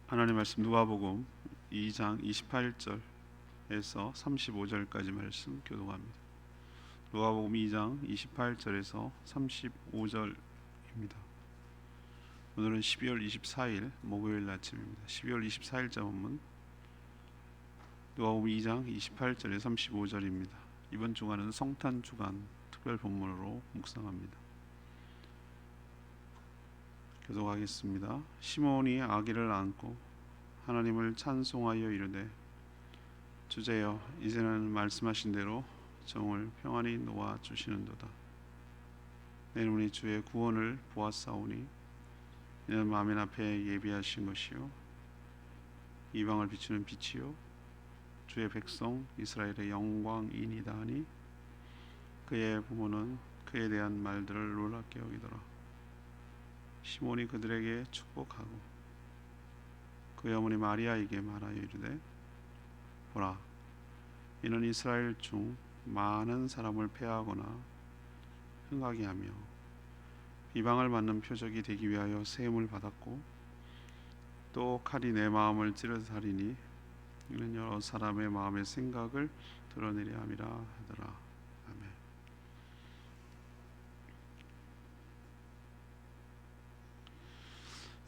하나님 말씀 누가복음 2장 28절에서 35절까지 말씀 교독합니다. 누가복음 2장 28절에서 35절입니다. 오늘은 12월 24일 목요일 아침입니다. 12월 24일자 본문 누가복음 2장 28절에서 35절입니다. 이번 주간은 성탄 주간 특별 본문으로 묵상합니다. 교독하겠습니다. 시몬이 아기를 안고 하나님을 찬송하여 이르되 주제여 이제는 말씀하신 대로 정을 평안히 놓아 주시는도다. 내 눈이 주의 구원을 보았사오니 이는 만민 앞에 예비하신 것이요 이방을 비추는 빛이요 주의 백성 이스라엘의 영광이니이다 하니 그의 부모는 그에 대한 말들을 놀랍게 여기더라. 시몬이 그들에게 축복하고 그의 어머니 마리아에게 말하여 이르되 보라 이는 이스라엘 중 많은 사람을 폐하거나 흥하게 하며 비방을 받는 표적이 되기 위하여 세움을 받았고 또 칼이 내 마음을 찌르사리니 이는 여러 사람의 마음의 생각을 드러내려 함이라 하더라. 아멘.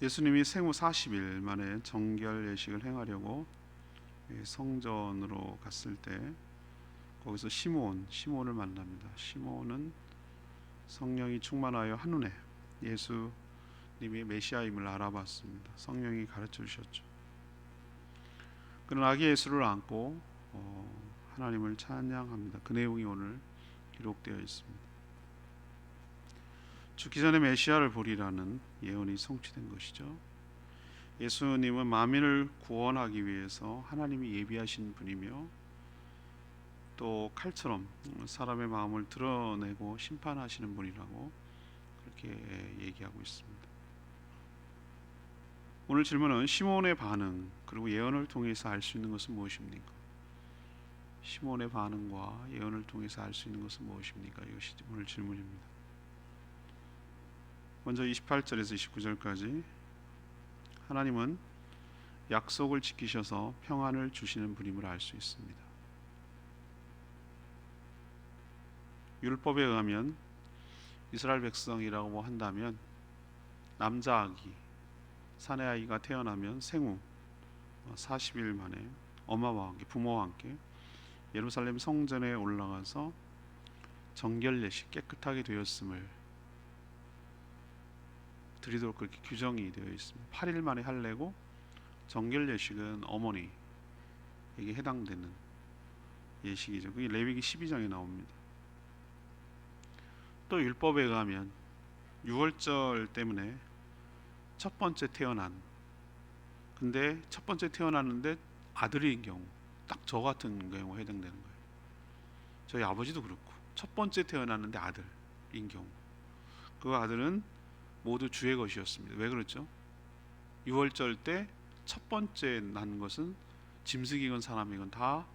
예수님이 생후 40일 만에 정결 예식을 행하려고 성전으로 갔을 때 거기서 시몬을 만납니다. 시몬은 성령이 충만하여 한눈에 예수님이 메시아임을 알아봤습니다. 성령이 가르쳐 주셨죠. 그는 아기 예수를 안고 하나님을 찬양합니다. 그 내용이 오늘 기록되어 있습니다. 죽기 전에 메시아를 보리라는 예언이 성취된 것이죠. 예수님은 만민을 구원하기 위해서 하나님이 예비하신 분이며 또 칼처럼 사람의 마음을 드러내고 심판하시는 분이라고 그렇게 얘기하고 있습니다. 오늘 질문은 시몬의 반응 그리고 예언을 통해서 알 수 있는 것은 무엇입니까? 시몬의 반응과 예언을 통해서 알 수 있는 것은 무엇입니까? 이것이 오늘 질문입니다. 먼저 28절에서 29절까지 하나님은 약속을 지키셔서 평안을 주시는 분임을 알 수 있습니다. 율법에 의하면 이스라엘 백성이라고 한다면 남자 아기, 사내 아이가 태어나면 생후 40일 만에 엄마와 함께 부모와 함께 예루살렘 성전에 올라가서 정결 예식 깨끗하게 되었음을 드리도록 그렇게 규정이 되어 있습니다. 8일 만에 할례고 정결 예식은 어머니에게 해당되는 예식이죠. 그게 레위기 12장에 나옵니다. 또 율법에 의하면 유월절 때문에 첫 번째 태어난 근데 첫 번째 태어났는데 아들인 경우 딱 저 같은 경우가 해당되는 거예요. 저희 아버지도 그렇고 첫 번째 태어났는데 아들인 경우 그 아들은 모두 주의 것이었습니다. 왜 그렇죠? 유월절 때 첫 번째 난 것은 짐승이건 사람이건 다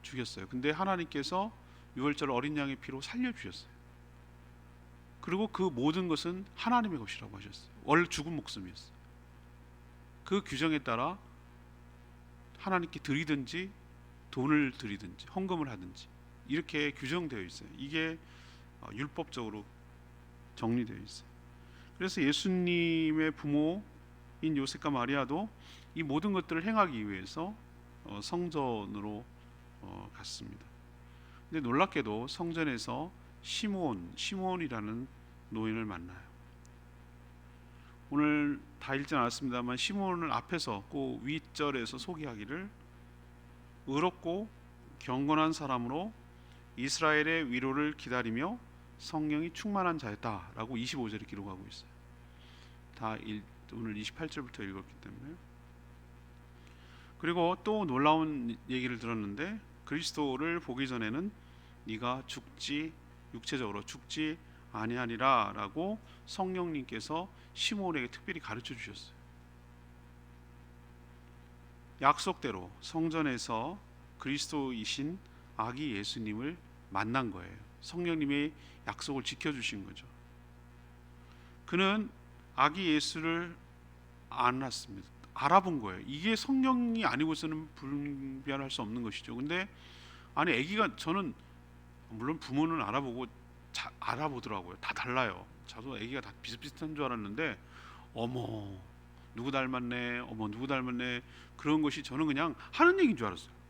죽였어요. 근데 하나님께서 유월절 어린 양의 피로 살려주셨어요. 그리고 그 모든 것은 하나님의 것이라고 하셨어요. 원래 죽은 목숨이었어요. 그 규정에 따라 하나님께 드리든지 돈을 드리든지 헌금을 하든지 이렇게 규정되어 있어요. 이게 율법적으로 정리되어 있어요. 그래서 예수님의 부모인 요셉과 마리아도 이 모든 것들을 행하기 위해서 성전으로 갔습니다. 근데 놀랍게도 성전에서 시몬이라는 노인을 만나요. 오늘 다 읽지 않았습니다만 시몬을 앞에서 꼭 윗절에서 소개하기를 의롭고 경건한 사람으로 이스라엘의 위로를 기다리며 성령이 충만한 자였다라고 25절에 기록하고 있어요. 오늘 28절부터 읽었기 때문에. 그리고 또 놀라운 얘기를 들었는데 그리스도를 보기 전에는 네가 육체적으로 죽지 아니하리라 라고 성령님께서 시몬에게 특별히 가르쳐 주셨어요. 약속대로 성전에서 그리스도이신 아기 예수님을 만난 거예요. 성령님의 약속을 지켜주신 거죠. 그는 아기 예수를 안 낳습니다. 알아본 거예요. 이게 성령이 아니고서는 분별할 수 없는 것이죠. 근데 아니 아기가, 저는 물론 부모는 알아보고 알아보더라고요. 다 달라요. 저도 아기가 다 비슷비슷한 줄 알았는데 어머 누구 닮았네, 어머 누구 닮았네, 그런 것이 저는 그냥 하는 얘기인 줄 알았어요.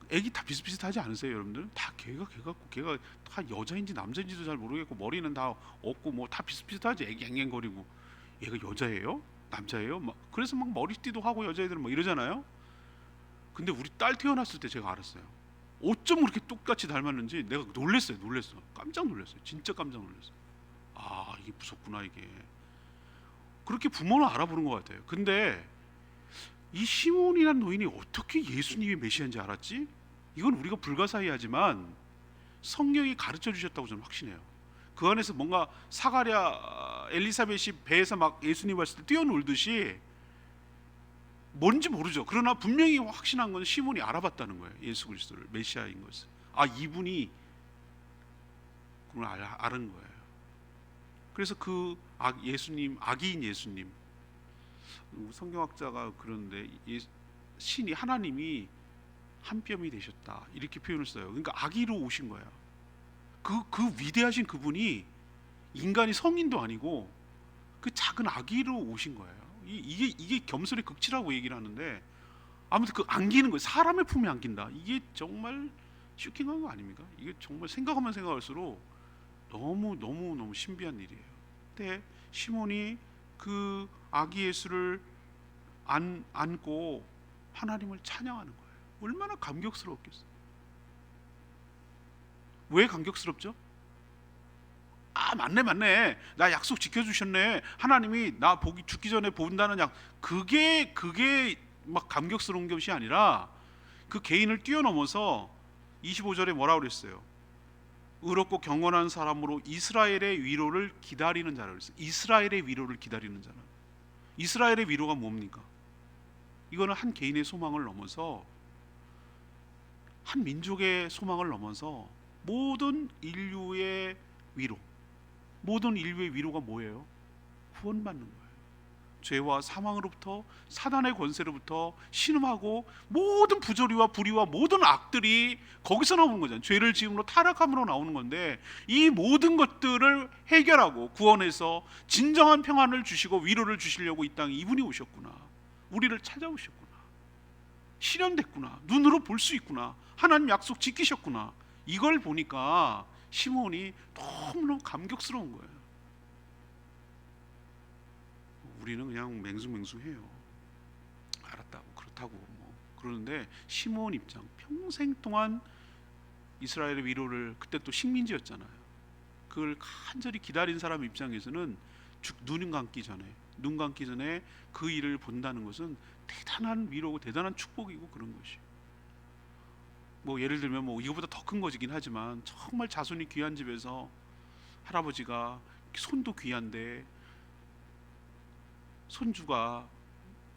애기 다 비슷비슷하지 않으세요, 여러분들? 다 걔가 같고 걔가 다 여자인지 남자인지도 잘 모르겠고 머리는 다 없고 뭐 다 비슷비슷하지. 애기 앵앵거리고 얘가 여자예요? 남자예요? 막 그래서 막 머리띠도 하고 여자애들은 뭐 이러잖아요. 근데 우리 딸 태어났을 때 제가 알았어요. 어쩜 그렇게 똑같이 닮았는지 내가 놀랬어요. 깜짝 놀랐어요. 진짜 깜짝 놀랐어요. 아 이게 무섭구나 이게. 그렇게 부모는 알아보는 것 같아요. 근데 이 시몬이라는 노인이 어떻게 예수님이 메시아인지 알았지? 이건 우리가 불가사의하지만 성령이 가르쳐 주셨다고 저는 확신해요. 그 안에서 뭔가 사가랴 엘리사벳이 배에서 막 예수님 봤을 때 뛰어놀듯이, 뭔지 모르죠. 그러나 분명히 확신한 건 시몬이 알아봤다는 거예요. 예수 그리스도를 메시아인 것을. 아 이분이 그걸 아는 거예요. 그래서 그 예수님, 아기인 예수님, 성경학자가 그런데 신이, 하나님이 한 뼘이 되셨다 이렇게 표현을 써요. 그러니까 아기로 오신 거예요. 그 위대하신 그분이 인간이 성인도 아니고 그 작은 아기로 오신 거예요. 이게 겸손의 극치라고 얘기를 하는데, 아무튼 그 안기는 거예요. 사람의 품에 안긴다. 이게 정말 쇼킹한 거 아닙니까? 이게 정말 생각하면 생각할수록 너무 신비한 일이에요. 근데 시몬이 그 아기 예수를 안고 하나님을 찬양하는 거예요. 얼마나 감격스러웠겠어요. 왜 감격스럽죠? 아 맞네, 나 약속 지켜주셨네, 하나님이 나 죽기 전에 본다는 그게 막 감격스러운 것이 아니라 그 개인을 뛰어넘어서 25절에 뭐라고 그랬어요? 의롭고 경건한 사람으로 이스라엘의 위로를 기다리는 자라고 그랬어요. 이스라엘의 위로를 기다리는 자라. 이스라엘의 위로가 뭡니까? 이거는 한 개인의 소망을 넘어서, 한 민족의 소망을 넘어서 모든 인류의 위로, 모든 인류의 위로가 뭐예요? 구원받는 거예요. 죄와 사망으로부터, 사단의 권세로부터 신음하고 모든 부조리와 불의와 모든 악들이 거기서 나오는 거잖아요. 죄를 지음으로 타락함으로 나오는 건데, 이 모든 것들을 해결하고 구원해서 진정한 평안을 주시고 위로를 주시려고 이 땅에 이분이 오셨구나, 우리를 찾아오셨구나, 실현됐구나, 눈으로 볼 수 있구나, 하나님 약속 지키셨구나, 이걸 보니까 시몬이 너무너무 감격스러운 거예요. 우리는 그냥 맹숭맹숭해요. 알았다고 그렇다고 뭐 그러는데, 시몬 입장, 평생 동안 이스라엘의 위로를, 그때 또 식민지였잖아요. 그걸 간절히 기다린 사람 입장에서는 눈 감기 전에 그 일을 본다는 것은 대단한 위로고 대단한 축복이고 그런 것이. 뭐 예를 들면 뭐 이거보다 더 큰 거지긴 하지만, 정말 자손이 귀한 집에서 할아버지가 손도 귀한데 손주가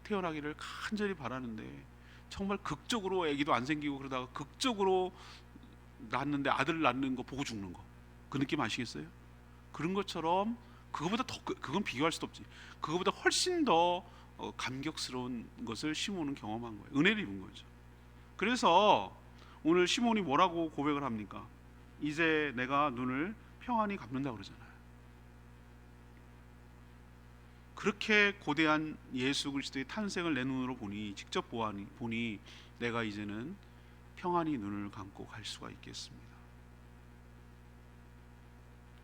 태어나기를 간절히 바라는데 정말 극적으로 아기도 안 생기고 그러다가 극적으로 낳았는데 아들 낳는 거 보고 죽는 거, 그 느낌 아시겠어요? 그런 것처럼 그거보다 더, 그건 비교할 수도 없지. 그거보다 훨씬 더 감격스러운 것을 시몬은 경험한 거예요. 은혜를 입은 거죠. 그래서 오늘 시몬이 뭐라고 고백을 합니까? 이제 내가 눈을 평안히 감는다 그러잖아요. 그렇게 고대한 예수 그리스도의 탄생을 내 눈으로 보니, 직접 보니 내가 이제는 평안히 눈을 감고 갈 수가 있겠습니다.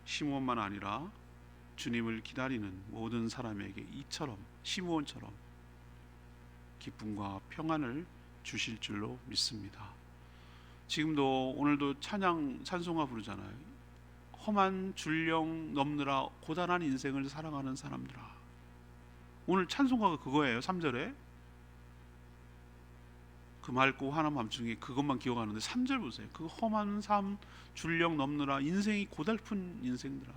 시므온만 아니라 주님을 기다리는 모든 사람에게 이처럼, 시므온처럼 기쁨과 평안을 주실 줄로 믿습니다. 지금도 오늘도 찬송가 부르잖아요. 험한 줄령 넘느라 고단한 인생을 살아가는 사람들아. 오늘 찬송가가 그거예요. 3절에 그 맑고 환한 밤중에, 그것만 기억하는데 3절 보세요. 그 험한 삶 줄령 넘느라, 인생이 고달픈 인생들아,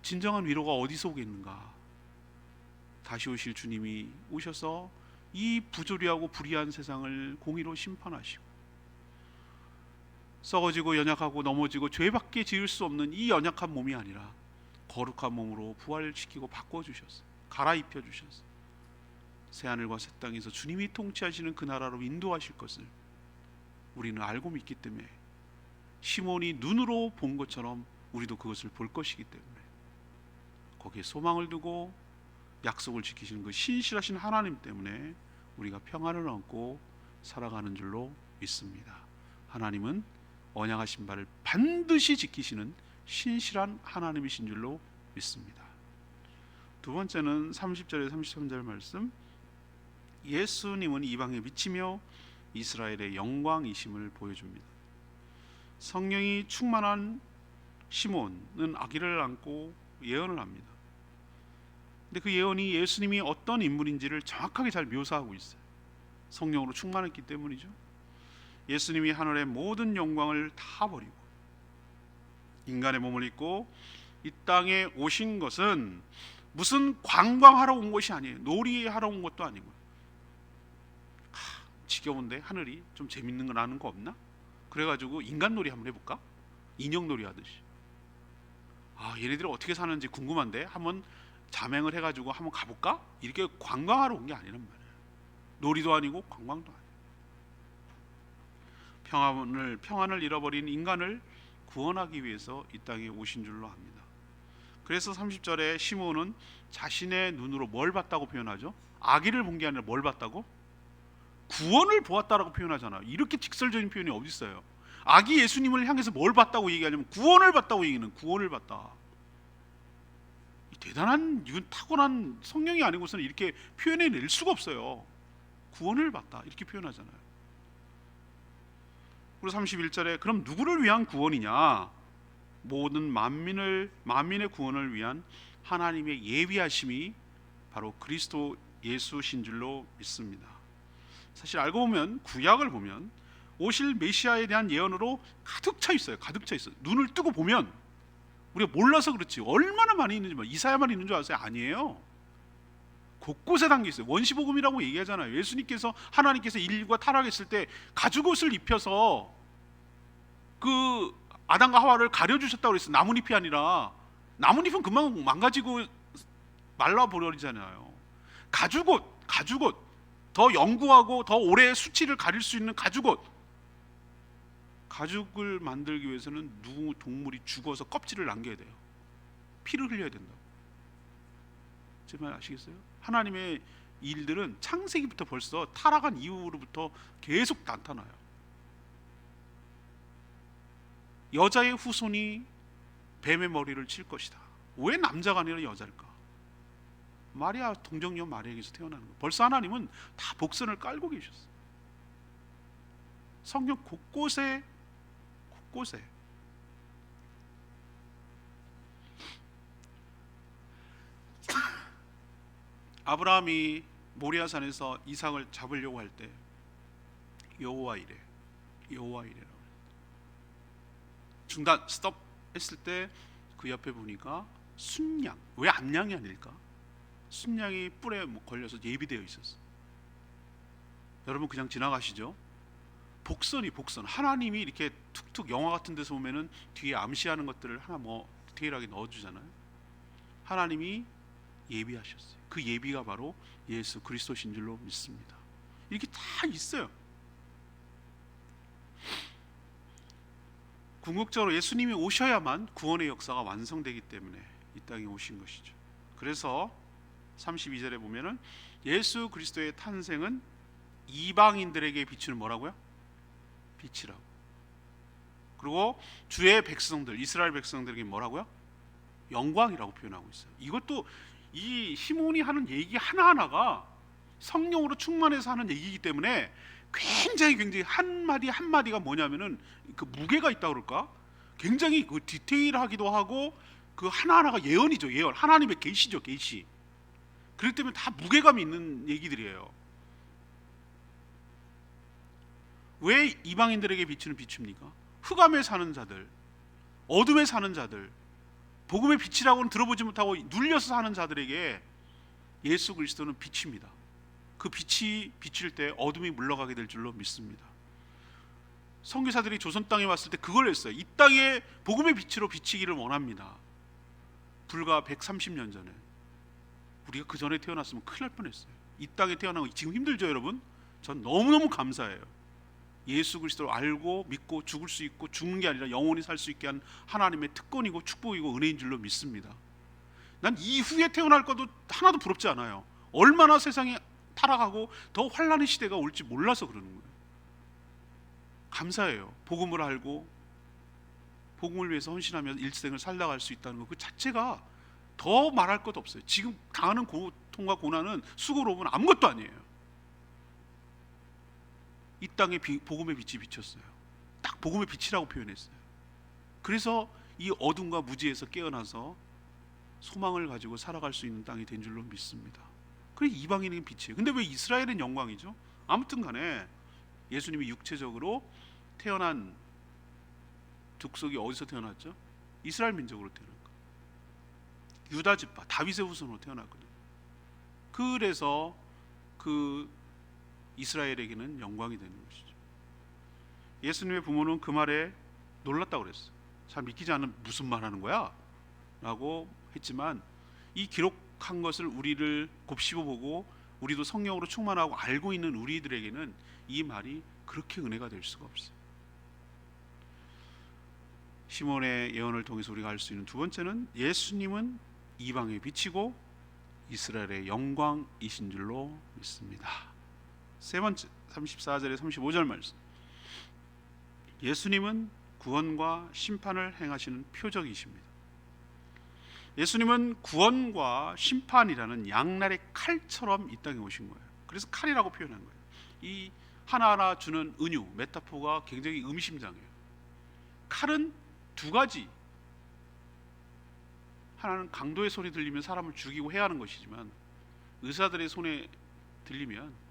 진정한 위로가 어디서 오겠는가? 다시 오실 주님이 오셔서 이 부조리하고 불의한 세상을 공의로 심판하시고, 썩어지고 연약하고 넘어지고 죄밖에 지을 수 없는 이 연약한 몸이 아니라 거룩한 몸으로 부활시키고 바꿔주셨어요. 갈아입혀 주셔서 새하늘과 새 땅에서 주님이 통치하시는 그 나라로 인도하실 것을 우리는 알고 믿기 때문에 시몬이 눈으로 본 것처럼 우리도 그것을 볼 것이기 때문에 거기에 소망을 두고 약속을 지키시는 그 신실하신 하나님 때문에 우리가 평안을 얻고 살아가는 줄로 믿습니다. 하나님은 언약하신 바를 반드시 지키시는 신실한 하나님이신 줄로 믿습니다. 두 번째는 30절에 33절 말씀, 예수님은 이방에 미치며 이스라엘의 영광이심을 보여줍니다. 성령이 충만한 시몬은 아기를 안고 예언을 합니다. 근데 그 예언이 예수님이 어떤 인물인지를 정확하게 잘 묘사하고 있어요. 성령으로 충만했기 때문이죠. 예수님이 하늘의 모든 영광을 다 버리고 인간의 몸을 입고 이 땅에 오신 것은 무슨 관광하러 온 것이 아니에요. 놀이하러 온 것도 아니고. 지겨운데 하늘이 좀 재밌는 거 나는 거 없나? 그래가지고 인간놀이 한번 해볼까? 인형놀이 하듯이. 얘네들이 어떻게 사는지 궁금한데 한번 자맹을 해가지고 한번 가볼까? 이렇게 관광하러 온 게 아니란 말이에요. 놀이도 아니고 관광도 아니에요. 평안을 잃어버린 인간을 구원하기 위해서 이 땅에 오신 줄로 압니다. 그래서 30절에 시몬은 자신의 눈으로 뭘 봤다고 표현하죠? 아기를 본 게 아니라 뭘 봤다고? 구원을 보았다라고 표현하잖아요. 이렇게 직설적인 표현이 어디 있어요? 아기 예수님을 향해서 뭘 봤다고 얘기하냐면 구원을 봤다고 얘기는 구원을 봤다. 대단한, 이건 타고난 성령이 아니고서는 이렇게 표현해낼 수가 없어요. 구원을 봤다 이렇게 표현하잖아요. 그리고 31절에 그럼 누구를 위한 구원이냐? 모든 만민의 구원을 위한 하나님의 예비하심이 바로 그리스도 예수신 줄로 믿습니다. 사실 알고 보면 구약을 보면 오실 메시아에 대한 예언으로 가득 차 있어요. 가득 차 있어요. 눈을 뜨고 보면 우리가 몰라서 그렇지 얼마나 많이 있는지, 이사야만 있는 줄 아세요? 아니에요. 곳곳에 담겨 있어요. 원시복음이라고 얘기하잖아요. 예수님께서, 하나님께서 인류가 타락했을 때 가죽옷을 입혀서 그 아담과 하와를 가려주셨다고 그랬어요. 나뭇잎이 아니라. 나뭇잎은 금방 망가지고 말라버리잖아요. 가죽옷, 더 영구하고 더 오래 수치를 가릴 수 있는 가죽옷. 가죽을 만들기 위해서는 동물이 죽어서 껍질을 남겨야 돼요. 피를 흘려야 된다고. 제 말 아시겠어요? 하나님의 일들은 창세기부터 벌써 타락한 이후로부터 계속 나타나요. 여자의 후손이 뱀의 머리를 칠 것이다. 왜 남자가 아니라 여자일까? 마리아, 동정녀 마리아에게서 태어나는 거. 벌써 하나님은 다 복선을 깔고 계셨어요. 성경 곳곳에 아브라함이 모리아산에서 이삭을 잡으려고 할 때 여호와 이래 중단 스톱 했을 때 그 옆에 보니까 순양, 왜 암양이 아닐까? 순양이 뿔에 걸려서 예비되어 있었어. 여러분 그냥 지나가시죠? 복선 하나님이 이렇게 툭툭 영화 같은 데서 보면은 뒤에 암시하는 것들을 하나 디테일하게 넣어주잖아요. 하나님이 예비하셨어요. 그 예비가 바로 예수 그리스도신 줄로 믿습니다. 이렇게 다 있어요. 궁극적으로 예수님이 오셔야만 구원의 역사가 완성되기 때문에 이 땅에 오신 것이죠. 그래서 32절에 보면은 예수 그리스도의 탄생은 이방인들에게 비추는 뭐라고요? 빛이라고. 그리고 주의 백성들, 이스라엘 백성들에게 뭐라고요? 영광이라고 표현하고 있어요. 이것도 이 시몬이 하는 얘기 하나하나가 성령으로 충만해서 하는 얘기이기 때문에 굉장히 한마디 한마디가 뭐냐면은 그 무게가 있다 그럴까? 굉장히 그 디테일하기도 하고 그 하나하나가 예언이죠. 예언. 하나님의 계시죠. 계시. 그렇기 때문에 다 무게감이 있는 얘기들이에요. 왜 이방인들에게 비추는 빛입니까? 흑암에 사는 자들, 어둠에 사는 자들, 복음의 빛이라고는 들어보지 못하고 눌려서 사는 자들에게 예수 그리스도는 빛입니다. 그 빛이 비칠 때 어둠이 물러가게 될 줄로 믿습니다. 선교사들이 조선 땅에 왔을 때 그걸 했어요. 이 땅에 복음의 빛으로 비치기를 원합니다. 불과 130년 전에 우리가 그 전에 태어났으면 큰일 날 뻔했어요. 이 땅에 태어나고 지금 힘들죠, 여러분? 전 너무너무 감사해요. 예수 그리스도를 알고 믿고 죽을 수 있고, 죽는 게 아니라 영원히 살 수 있게 한 하나님의 특권이고 축복이고 은혜인 줄로 믿습니다. 난 이후에 태어날 것도 하나도 부럽지 않아요. 얼마나 세상이 타락하고 더 환란의 시대가 올지 몰라서 그러는 거예요. 감사해요. 복음을 알고 복음을 위해서 헌신하며 일생을 살다갈 수 있다는 것, 그 자체가 더 말할 것 없어요. 지금 당하는 고통과 고난은 수고로움은 아무것도 아니에요. 이 땅에 복음의 빛이 비쳤어요. 딱 복음의 빛이라고 표현했어요. 그래서 이 어둠과 무지에서 깨어나서 소망을 가지고 살아갈 수 있는 땅이 된 줄로 믿습니다. 그래, 이방인은 빛이에요. 근데 왜 이스라엘은 영광이죠? 아무튼 간에 예수님이 육체적으로 태어난 족속이 어디서 태어났죠? 이스라엘 민족으로 태어난 거예요. 유다 지파 다윗의 후손으로 태어났거든요. 그래서 그 이스라엘에게는 영광이 되는 것이죠. 예수님의 부모는 그 말에 놀랐다고 그랬어요. 잘 믿기지 않는, 무슨 말 하는 거야? 라고 했지만, 이 기록한 것을 우리를 곱씹어 보고 우리도 성령으로 충만하고 알고 있는 우리들에게는 이 말이 그렇게 은혜가 될 수가 없어요. 시몬의 예언을 통해서 우리가 알 수 있는 두 번째는, 예수님은 이방의 빛이고 이스라엘의 영광이신 줄로 믿습니다. 세 번째, 34절에 35절 말씀. 예수님은 구원과 심판을 행하시는 표적이십니다. 예수님은 구원과 심판이라는 양날의 칼처럼 이 땅에 오신 거예요. 그래서 칼이라고 표현한 거예요. 이 하나하나 주는 은유, 메타포가 굉장히 의미심장해요. 칼은 두 가지, 하나는 강도의 손이 들리면 사람을 죽이고 해야 하는 것이지만, 의사들의 손에 들리면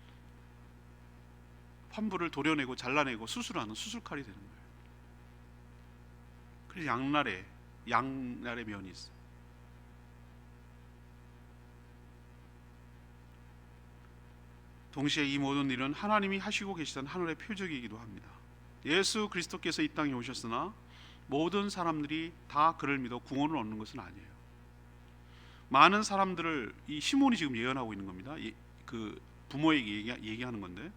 환부를 도려내고 잘라내고 수술하는 수술칼이 되는 거예요. 그래서 양날의 면이 있어요. 동시에 이 모든 일은 하나님이 하시고 계시던 하늘의 표적이기도 합니다. 예수 그리스도께서 이 땅에 오셨으나 모든 사람들이 다 그를 믿어 구원을 얻는 것은 아니에요. 많은 사람들을, 이 시몬이 지금 예언하고 있는 겁니다. 그 부모에게 얘기하는 건데,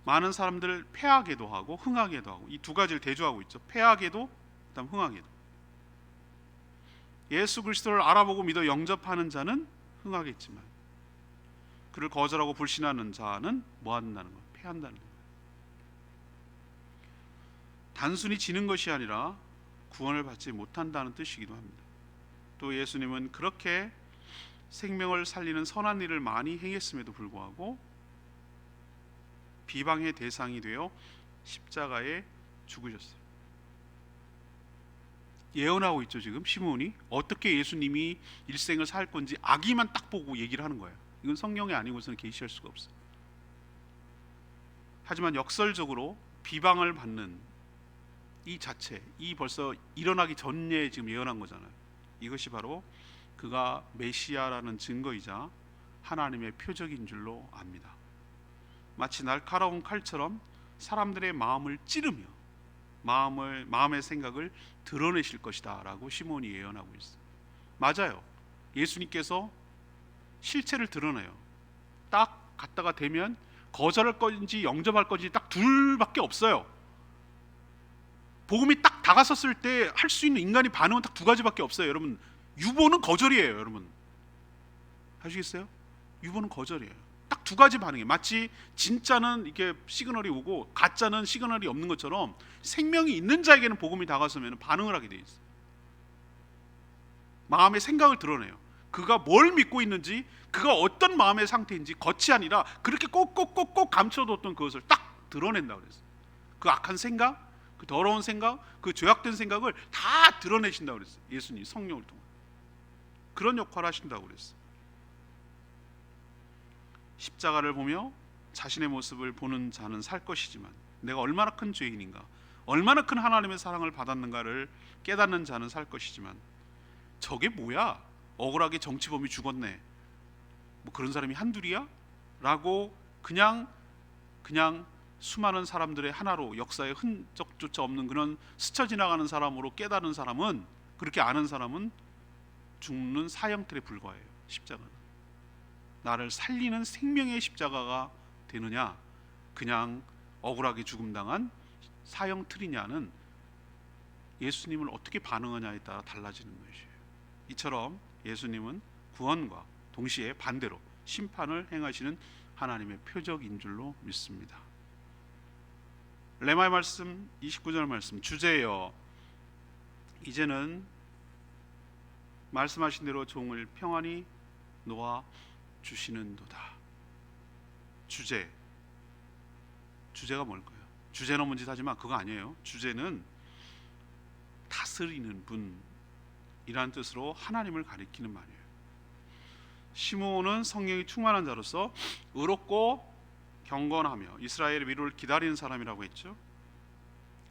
많은 사람들을 패하게도 하고 흥하게도 하고, 이 두 가지를 대조하고 있죠. 패하게도, 그다음 흥하게도. 예수 그리스도를 알아보고 믿어 영접하는 자는 흥하겠지만, 그를 거절하고 불신하는 자는 뭐 한다는 거예요? 패한다는 거예요. 단순히 지는 것이 아니라 구원을 받지 못한다는 뜻이기도 합니다. 또 예수님은 그렇게 생명을 살리는 선한 일을 많이 행했음에도 불구하고 비방의 대상이 되어 십자가에 죽으셨어요. 예언하고 있죠. 지금 시몬이 어떻게 예수님이 일생을 살 건지 아기만 딱 보고 얘기를 하는 거예요. 이건 성령이 아니고서는 계시할 수가 없어요. 하지만 역설적으로 비방을 받는 이 자체, 이 벌써 일어나기 전에 지금 예언한 거잖아요. 이것이 바로 그가 메시아라는 증거이자 하나님의 표적인 줄로 압니다. 마치 날카로운 칼처럼 사람들의 마음을 찌르며 마음의 생각을 드러내실 것이다 라고 시몬이 예언하고 있어요. 맞아요. 예수님께서 실체를 드러내요. 딱 갖다가 대면 거절할 건지 영접할 건지 딱 둘밖에 없어요. 복음이 딱 다가섰을 때 할 수 있는 인간이 반응은 딱 두 가지밖에 없어요. 여러분, 유보는 거절이에요. 여러분 아시겠어요? 유보는 거절이에요. 딱 두 가지 반응이에요. 마치 진짜는 이렇게 시그널이 오고 가짜는 시그널이 없는 것처럼 생명이 있는 자에게는 복음이 다가서면 반응을 하게 돼 있어요. 마음의 생각을 드러내요. 그가 뭘 믿고 있는지, 그가 어떤 마음의 상태인지 겉이 아니라 그렇게 꼭꼭꼭꼭 감춰뒀던 그것을 딱 드러낸다고 그랬어요. 그 악한 생각, 그 더러운 생각, 그 죄악된 생각을 다 드러내신다고 그랬어요. 예수님 성령을 통해 그런 역할을 하신다고 그랬어요. 십자가를 보며 자신의 모습을 보는 자는 살 것이지만, 내가 얼마나 큰 죄인인가, 얼마나 큰 하나님의 사랑을 받았는가를 깨닫는 자는 살 것이지만, 저게 뭐야? 억울하게 정치범이 죽었네, 뭐 그런 사람이 한둘이야? 라고 그냥 수많은 사람들의 하나로, 역사의 흔적조차 없는 그런 스쳐 지나가는 사람으로 깨달은 사람은, 그렇게 아는 사람은 죽는 사형틀에 불과해요. 십자가는. 나를 살리는 생명의 십자가가 되느냐, 그냥 억울하게 죽음당한 사형 틀이냐는 예수님을 어떻게 반응하냐에 따라 달라지는 것이에요. 이처럼 예수님은 구원과 동시에 반대로 심판을 행하시는 하나님의 표적인 줄로 믿습니다. 레마의 말씀 29절 말씀, 주제여 이제는 말씀하신 대로 종을 평안히 놓아 주시는도다. 주제가 뭘까요? 주제 넘은 짓 하지만 그거 아니에요. 주제는 다스리는 분이라는 뜻으로 하나님을 가리키는 말이에요. 시므온은 성령이 충만한 자로서 의롭고 경건하며 이스라엘의 위로를 기다리는 사람이라고 했죠.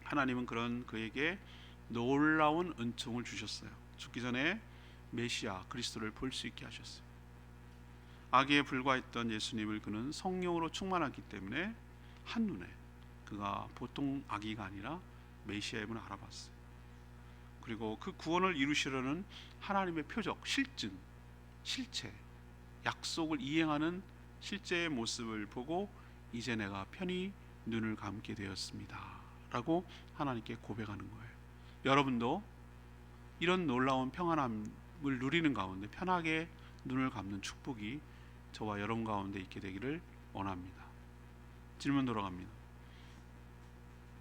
하나님은 그런 그에게 놀라운 은총을 주셨어요. 죽기 전에 메시아 그리스도를 볼 수 있게 하셨어요. 아기에 불과했던 예수님을 그는 성령으로 충만하기 때문에 한눈에 그가 보통 아기가 아니라 메시아임을 알아봤어요. 그리고 그 구원을 이루시려는 하나님의 표적, 실체, 약속을 이행하는 실제의 모습을 보고 이제 내가 편히 눈을 감게 되었습니다 라고 하나님께 고백하는 거예요. 여러분도 이런 놀라운 평안함을 누리는 가운데 편하게 눈을 감는 축복이 저와 여러분 가운데 있게 되기를 원합니다. 질문 돌아갑니다.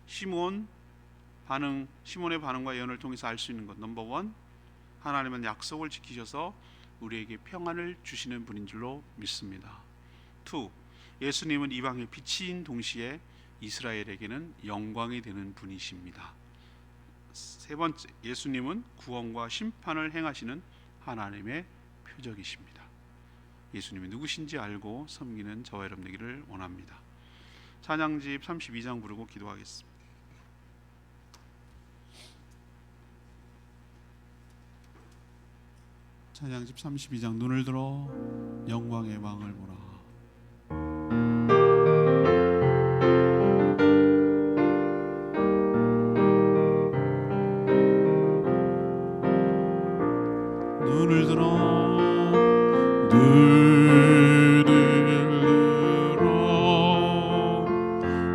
시몬의 반응과 예언을 통해서 알 수 있는 것, 넘버 원, 하나님은 약속을 지키셔서 우리에게 평안을 주시는 분인 줄로 믿습니다. 2, 예수님은 이방의 빛인 동시에 이스라엘에게는 영광이 되는 분이십니다. 세 번째, 예수님은 구원과 심판을 행하시는 하나님의 표적이십니다. 예수님이 누구신지 알고 섬기는 저와 여러분 되기를 원합니다. 찬양집 32장 부르고 기도하겠습니다. 찬양집 32장, 눈을 들어 영광의 왕을 보라. 눈을 들어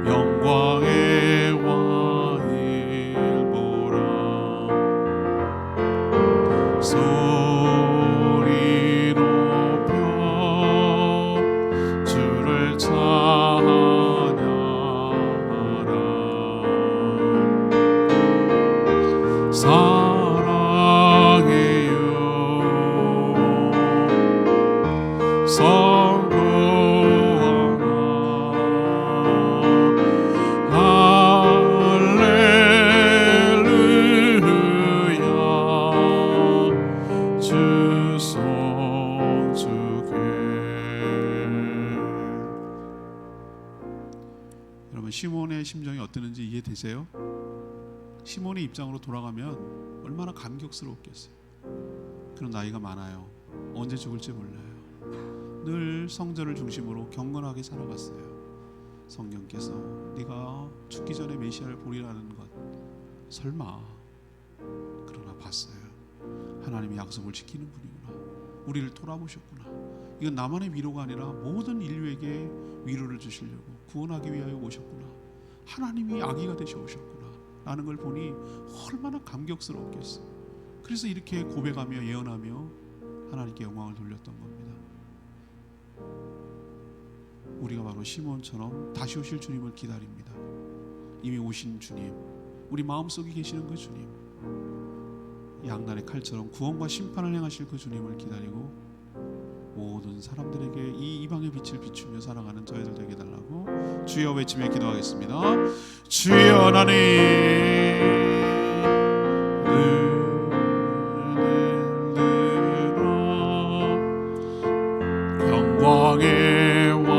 영광의 왕을 보라. 소리 높여 주를 찬양하라. 사랑해요 성부하나 할렐루야 주 성주께. 여러분, 시몬의 심정이 어땠는지 이해되세요? 시몬의 입장으로 돌아가면 얼마나 감격스러웠겠어요. 그런 나이가 많아요. 언제 죽을지 몰라요. 늘 성전을 중심으로 경건하게 살아갔어요. 성령께서 네가 죽기 전에 메시아를 보리라는 것 설마, 그러나 봤어요. 하나님이 약속을 지키는 분이구나. 우리를 돌아보셨구나. 이건 나만의 위로가 아니라 모든 인류에게 위로를 주시려고 구원하기 위하여 오셨구나. 하나님이 아기가 되셔 오셨구나 라는 걸 보니 얼마나 감격스러웠겠어요. 그래서 이렇게 고백하며 예언하며 하나님께 영광을 돌렸던 겁니다. 우리가 바로 시몬처럼 다시 오실 주님을 기다립니다. 이미 오신 주님, 우리 마음속에 계시는 그 주님, 양날의 칼처럼 구원과 심판을 행하실 그 주님을 기다리고 모든 사람들에게 이 이방의 빛을 비추며 살아가는 저희들 되게 달라고 주여 외치며 기도하겠습니다. 주여 하나님, 영광의 왕이구나.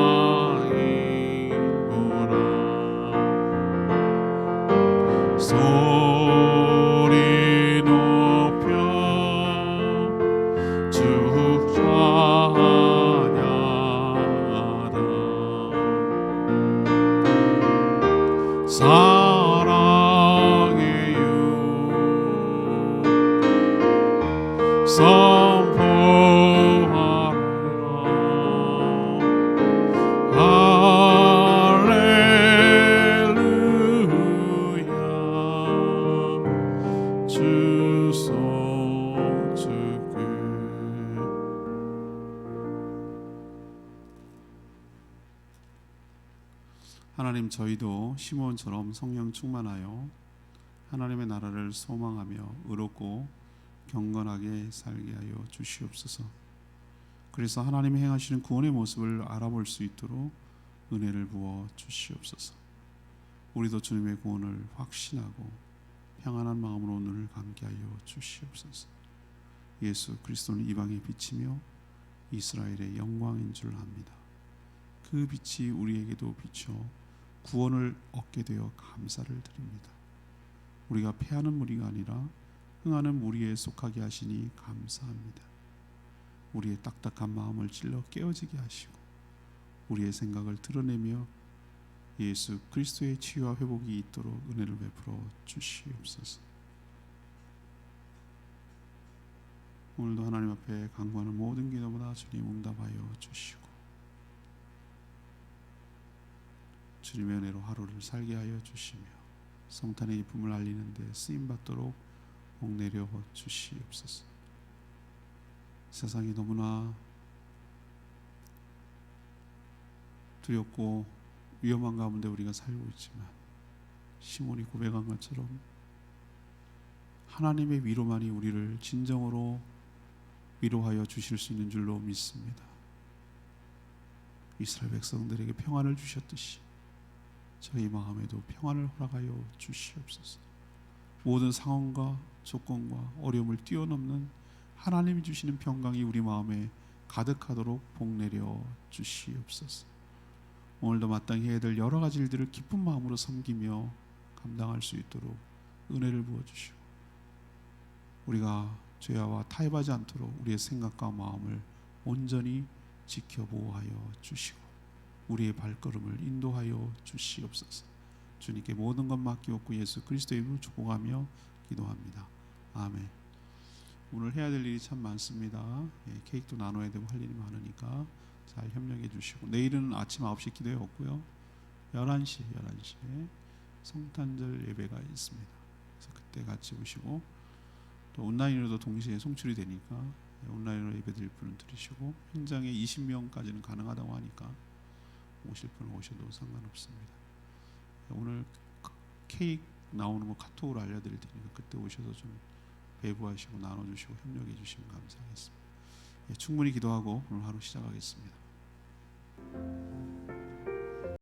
소리 높여 주 찬양하라. 사랑해요 선포하라. 하나님, 저희도 시몬처럼 성령 충만하여 하나님의 나라를 소망하며 의롭고 경건하게 살게 하여 주시옵소서. 그래서 하나님이 행하시는 구원의 모습을 알아볼 수 있도록 은혜를 부어 주시옵소서. 우리도 주님의 구원을 확신하고 평안한 마음으로 눈을 감게 하여 주시옵소서. 예수 그리스도는 이방의 빛이며 이스라엘의 영광인 줄 압니다. 그 빛이 우리에게도 비춰 구원을 얻게 되어 감사를 드립니다. 우리가 패하는 무리가 아니라 흥하는 무리에 속하게 하시니 감사합니다. 우리의 딱딱한 마음을 찔러 깨어지게 하시고 우리의 생각을 드러내며 예수 그리스도의 치유와 회복이 있도록 은혜를 베풀어 주시옵소서. 오늘도 하나님 앞에 간구하는 모든 기도보다 주님 응답하여 주시고 주님의 은혜로 하루를 살게 하여 주시며 성탄의 기쁨을 알리는 데 쓰임받도록 복내려 주시옵소서. 세상이 너무나 두렵고 위험한 가운데 우리가 살고 있지만 시몬이 고백한 것처럼 하나님의 위로만이 우리를 진정으로 위로하여 주실 수 있는 줄로 믿습니다. 이스라엘 백성들에게 평안을 주셨듯이 저희 마음에도 평안을 허락하여 주시옵소서. 모든 상황과 조건과 어려움을 뛰어넘는 하나님이 주시는 평강이 우리 마음에 가득하도록 복내려 주시옵소서. 오늘도 마땅히 해야 될 여러 가지 일들을 기쁜 마음으로 섬기며 감당할 수 있도록 은혜를 부어주시고 우리가 죄와 타협하지 않도록 우리의 생각과 마음을 온전히 지켜 보호하여 주시고 우리의 발걸음을 인도하여 주시옵소서. 주님께 모든 것 맡기옵고 예수 그리스도의 이름으로 축복하며 기도합니다. 아멘. 오늘 해야 될 일이 참 많습니다. 케이크도 나눠야 되고 할 일이 많으니까 잘 협력해 주시고 내일은 아침 9시 기도회 없고요. 11시에 성탄절 예배가 있습니다. 그래서 그때 같이 오시고 또 온라인으로도 동시에 송출이 되니까 온라인으로 예배드릴 분은 드리시고 현장에 20명까지는 가능하다고 하니까 오실 분은 오셔도 상관없습니다. 오늘 케이크 나오는 거 카톡으로 알려드릴 테니까 그때 오셔서 좀 배부하시고 나눠주시고 협력해 주시면 감사하겠습니다. 충분히 기도하고 오늘 하루 시작하겠습니다.